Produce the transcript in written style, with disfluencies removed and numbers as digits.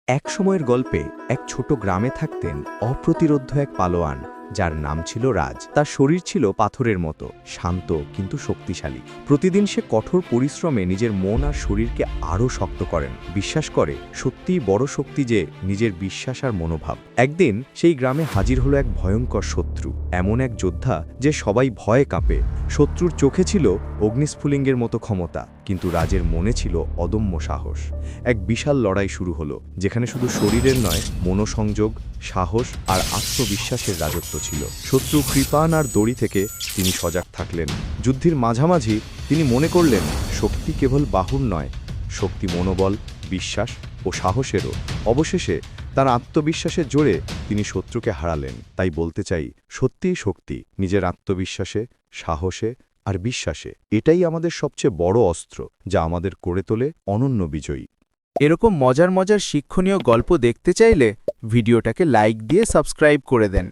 এক সময়ের গল্পে এক ছোট গ্রামে থাকতেন অপ্রতিরোধ্য এক পালোয়ান যার নাম ছিল রাজ। তার শরীর ছিল পাথরের মতো শান্ত কিন্তু শক্তিশালী। প্রতিদিন সে কঠোর পরিশ্রমে নিজের মন আর শরীরকে আরও শক্ত করেন। বিশ্বাস করে সত্যিই বড় শক্তি যে নিজের বিশ্বাস আর মনোভাব। একদিন সেই গ্রামে হাজির হলো এক ভয়ঙ্কর শত্রু, এমন এক যোদ্ধা যে সবাই ভয়ে কাঁপে। শত্রুর চোখে ছিল অগ্নিস্ফুলিঙ্গের মতো ক্ষমতা, কিন্তু রাজের মনে ছিল অদম্য সাহস। এক বিশাল লড়াই শুরু হলো, যেখানে শুধু শরীরের নয়, মনোসংযোগ, সাহস আর আত্মবিশ্বাসের রাজত্ব ছিল। শত্রু কৃপাণ আর দড়ি থেকে তিনি সজাগ থাকলেন। যুদ্ধের মাঝামাঝি তিনি মনে করলেন শক্তি কেবল বাহুর নয়, শক্তি মনোবল, বিশ্বাস ও সাহসেরও। অবশেষে তার আত্মবিশ্বাসের জোরে তিনি শত্রুকে হারালেন। তাই বলতে চাই, সত্যিই শক্তি নিজের আত্মবিশ্বাসে, সাহসে আর বিশ্বাসে। এটাই আমাদের সবচেয়ে বড় অস্ত্র, যা আমাদের করে তোলে অনন্য বিজয়ী। এরকম মজার মজার শিক্ষণীয় গল্প দেখতে চাইলে ভিডিওটাকে লাইক দিয়ে সাবস্ক্রাইব করে দেন।